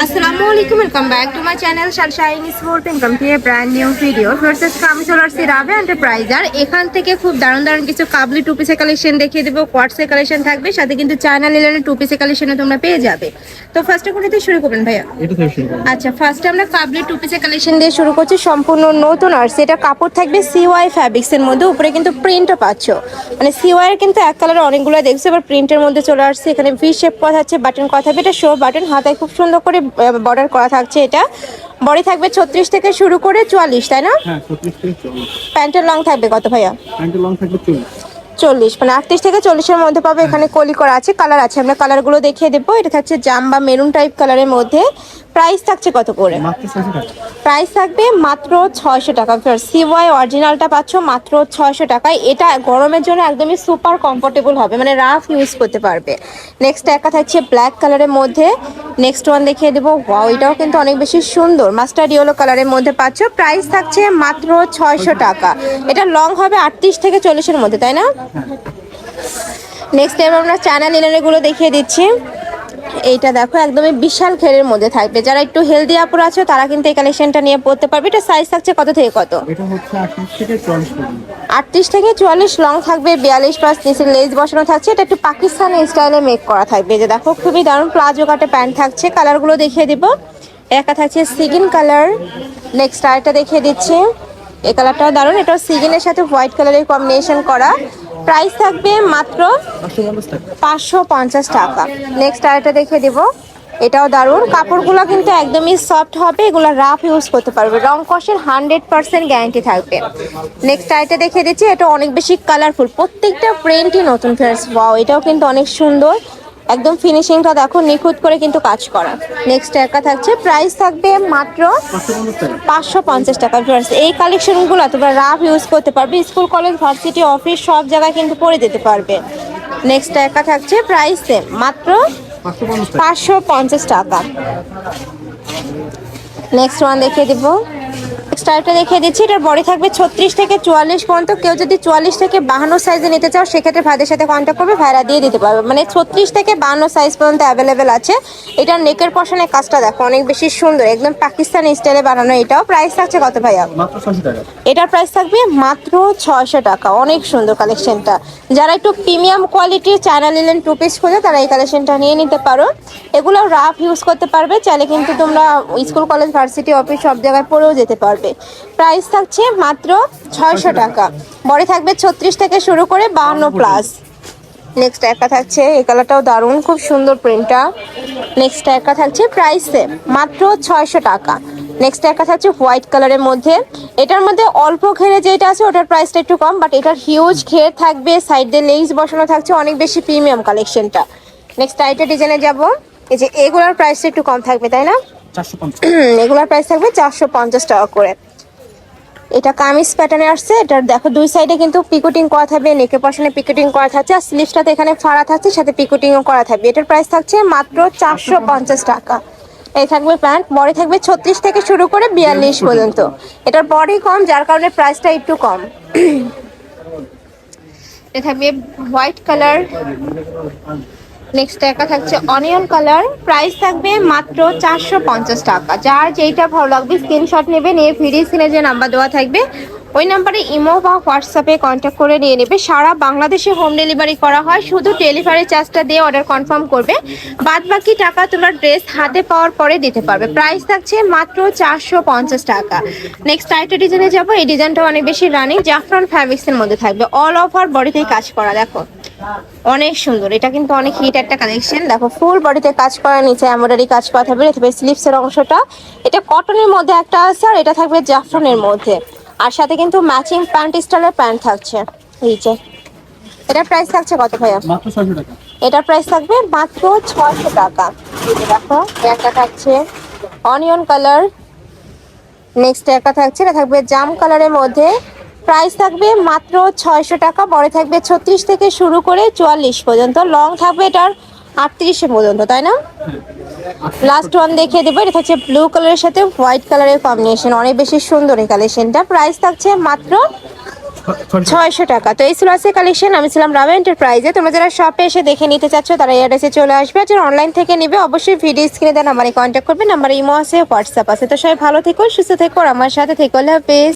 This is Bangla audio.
আসসালামু আলাইকুম, welcome back to my channel Sunshine sport income থেকে ব্র্যান্ড নিউ ভিডিও ভার্সেস আমি চলে আসছি রাবে এন্টারপ্রাইজার। এখান থেকে খুব দারুণ দারুণ কিছু কাবলি টু পিসের কালেকশন দেখিয়ে দেবো। কোয়ার্টসের কালেকশন থাকবে, সাথে কিন্তু চায়না লিলেনের টু পিসের কালেকশনে তোমরা পেয়ে যাবে। তো ফার্স্টে কোন দিয়ে শুরু করবেন ভাইয়া? আচ্ছা, ফার্স্টে আমরা কাবলি টু পিসের কালেকশন দিয়ে শুরু করছি। সম্পূর্ণ নতুন আর সেটা কাপড় থাকবে সিওয়াই ফ্যাব্রিক্সের মধ্যে, উপরে কিন্তু প্রিন্টও পাচ্ছ। মানে সিওয়াইয়ের কিন্তু এক কালারের অনেকগুলো দেখছো, এবার প্রিন্টের মধ্যে চলে আসছে। এখানে ভি শেপ করা থাকছে, বাটন করা থাকবে, এটা শো বাটন, হাতায় খুব সুন্দর করে বর্ডার করা থাকছে। এটা বডি থাকবে 36 থেকে শুরু করে 44, তাই না? হ্যাঁ, 36 থেকে 44। প্যান্টের লং থাকবে কত ভাইয়া? প্যান্টের লং থাকবে 40, মানে 38 থেকে 40-এর মধ্যে পাবে। এখানে কলি করা আছে, কালার আছে, আমরা কালারগুলো দেখিয়ে দেবো। এটা থাকছে জাম বা মেরুন টাইপ কালারের মধ্যে। প্রাইস থাকছে কত করে? মাত্র 600 টাকা। প্রাইস থাকবে মাত্র 600 টাকা। সিওয়াই অরিজিনালটা পাচ্ছ মাত্র 600 টাকায়। এটা গরমের জন্য একদমই সুপার কমফোর্টেবল হবে, মানে রাফ ইউজ করতে পারবে। নেক্সট একটা থাকছে ব্ল্যাক কালারের মধ্যে। নেক্সট ওয়ান দেখিয়ে দেবো। ওয়াও, এটাও কিন্তু অনেক বেশি সুন্দর, মাস্টার্ড ইয়েলো কালারের মধ্যে পাচ্ছ। প্রাইস থাকছে মাত্র 600 টাকা। এটা লং হবে 38 থেকে 40-এর মধ্যে, তাই না? নেক্সট টাইম আমরা চায়না লিনেনগুলো দেখিয়ে দিচ্ছি। এইটা দেখো, একদমই বিশাল ঘেরের মধ্যে থাকবে। যারা একটু হেলদি আপুর আছে তারা কিন্তু এই কালেকশনটা নিয়ে পড়তে পারবে। এটা সাইজ থাকছে কত থেকে কত? এটা হচ্ছে 38 থেকে 44 পর্যন্ত। 38 থেকে 44, লং থাকবে 42+, নিচে লেস বসানো থাকছে। এটা একটু পাকিস্তানি স্টাইলে মেক করা থাকবে। যে দেখো, খুবই দারুণ প্লাজো কাটে প্যান্ট থাকছে। কালারগুলো দেখিয়ে দিব। একটা থাকছে সিগিন কালার। নেক্সট আরেকটা দেখিয়ে দিচ্ছি। এই কালারটাও দারুণ, এটাও সিগিনের সাথে হোয়াইট কালারের কম্বিনেশন করা। প্রাইস থাকবে মাত্র 550 টাকা। নেক্সট আরেকটা দেখিয়ে দিব। এটাও দারুণ, কাপড়গুলো কিন্তু একদমই সফট হবে, এগুলো রাফ ইউজ করতে পারবে। রং কষের 100% গ্যারান্টি থাকবে। নেক্সট আইটা দেখিয়ে দিচ্ছি। এটা অনেক বেশি কালারফুল, প্রত্যেকটা প্রিন্টই নতুন ফ্রেন্ডস। ওয়াও, এটাও কিন্তু অনেক সুন্দর, একদম ফিনিশিংটা দেখো, নিখুঁত করে কিন্তু কাজ করা। নেক্সট একটা থাকছে, প্রাইস থাকবে মাত্র 550 টাকা। ফ্রেন্ডস, এই কালেকশনগুলো তোমরা রাফ ইউজ করতে পারবে, স্কুল কলেজ ভার্সিটি অফিস সব জায়গায় কিন্তু পরে দিতে পারবে। নেক্সট একটা থাকছে, প্রাইস সেম, মাত্র 550 টাকা। নেক্সট ওয়ান দেখিয়ে দিব। নেক্সট আরেকটা দেখিয়ে দিচ্ছি। এটার বডি থাকবে 36 থেকে 44 পর্যন্ত। কেউ যদি 44 থেকে 52 সাইজে নিতে চাও সেক্ষেত্রে ভাইদের সাথে কন্ট্যাক্ট করবে, ভাইরা দিয়ে দিতে পারবে। মানে 36 থেকে 52 সাইজ পর্যন্ত অ্যাভেলেবেল আছে। এটার নেকের পশনের কাজটা দেখো, অনেক বেশি সুন্দর, একদম পাকিস্তানি স্টাইলে বানানো। এটাও প্রাইস থাকছে কত ভাইয়া? মাত্র 600 টাকা। এটার প্রাইস থাকবে মাত্র 600 টাকা। অনেক সুন্দর কালেকশনটা। যারা একটু প্রিমিয়াম কোয়ালিটির চায়না লিনেন টু পিস খোঁজে তারা এই কালেকশনটা নিয়ে নিতে পারো। এগুলো রাফ ইউজ করতে পারবে, চাইলে কিন্তু তোমরা স্কুল কলেজ ভার্সিটি অফিস সব জায়গায় পরেও যেতে পারবে। প্রাইস থাকছে মাত্র 600 টাকা। বডি থাকবে 36 থেকে শুরু করে 52+। নেক্সট একটা থাকছে, এই কালারটাও দারুণ, খুব সুন্দর প্রিন্টটা। নেক্সট একটা থাকছে, প্রাইস মাত্র 600 টাকা। নেক্সট একটা থাকছে হোয়াইট কালারের মধ্যে। এটার মধ্যে অল্প ঘেরে যেটা আছে ওটার প্রাইসটা একটু কম, বাট এটার হিউজ ঘের থাকবে, সাইড দিয়ে লেগস বসানো থাকছে, অনেক বেশি প্রিমিয়াম কালেকশনটা। নেক্সট আইটা ডিজাইনে যাব। এই যে এগুলোর প্রাইসটা একটু কম থাকবে, তাই না? 450। এগুলোর প্রাইস থাকবে 450 টাকা করে। এটা কামিজ প্যাটার্নে আসছে। এটার দেখো দুই সাইডে কিন্তু পিকোটিং করা থাকবে, নেকের পশনে পিকোটিং করা থাকছে, আর স্লিভসটাতে এখানে ফাড়া থাকছে, সাথে পিকোটিংও করা থাকবে। এটার প্রাইস থাকছে মাত্র 450 টাকা। এই থাকবে প্যান্ট, বডি থাকবে 36 থেকে শুরু করে 42 পর্যন্ত। এটার বডি কম, যার কারণে প্রাইসটা একটু কম। এটা থাকবে হোয়াইট কালার। নেক্সট একটা থাকছে অনিয়ন কালার। প্রাইস থাকবে মাত্র 450 টাকা। যার যেইটা ভালো লাগবে স্ক্রিনশট নেবেন, এই ভিডিও স্ক্রিনে যে নাম্বার দেওয়া থাকবে ওই নাম্বারে ইমো বা হোয়াটসঅ্যাপে কন্ট্যাক্ট করে নিয়ে নেবে। সারা বাংলাদেশে হোম ডেলিভারি করা হয়, শুধু ডেলিভারি চার্জটা দিয়ে অর্ডার কনফার্ম করবে, বাদ বাকি টাকা তোমরা ড্রেস হাতে পাওয়ার পরে দিতে পারবে। প্রাইস থাকছে মাত্র 450 টাকা। নেক্সট আরেকটা ডিজাইনে যাবো। এই ডিজাইনটা অনেক বেশি রানিং, জাফরান ফ্যাব্রিক্সের মধ্যে থাকবে, অল ওভার বডিতেই কাজ করা। দেখো অনেক সুন্দর, এটা কিন্তু অনেক হিট একটা কালেকশন। দেখো ফুল বডিতে কাজ করা, নিচে এমব্রয়ডারি কাজ করা থাকবে। এটা স্লিভসের অংশটা, এটা কটনের মধ্যে একটা আছে, আর এটা থাকবে জাফরানের মধ্যে, আর সাথে কিন্তু ম্যাচিং প্যান্ট স্টাইলের প্যান্ট থাকছে। এই যে এটার প্রাইস থাকছে কত ভাইয়া? মাত্র 600 টাকা। এটার প্রাইস থাকবে মাত্র 600 টাকা। এই যে দেখো, একটা থাকছে অনিয়ন কালার। নেক্সট একটা থাকছে, এটা থাকবে জাম কালারের মধ্যে। প্রাইস থাকবে মাত্র 600 টাকা। বড় থাকবে 36 থেকে শুরু করে 44 পর্যন্ত, লং থাকবে এটার 38 পর্যন্ত, তাই না? লাস্ট ওয়ান দেখিয়ে দেবো। এটা হচ্ছে ব্লু কালারের সাথে হোয়াইট কালারের কম্বিনেশন, অনেক বেশি সুন্দর এই কালেকশনটা। প্রাইস থাকছে মাত্র 600 টাকা। তো এই ছিল আজকে কালেকশন। আমি ছিলাম রাবে এন্টারপ্রাইজে। তোমরা যারা শপে এসে দেখে নিতে চাচ্ছ তারা এই অ্যাড্রেসে চলে আসবে। আর যারা অনলাইন থেকে নিবে অবশ্যই ভিডিও স্ক্রিনে দেন নাম্বারে কন্ট্যাক্ট করবে। নাম্বারে ইমো আছে, হোয়াটসঅ্যাপ আছে। তো সবাই ভালো থেকো, সুস্থ থেকো, আর আমার সাথে থেকো। আল্লাহ হাফেজ।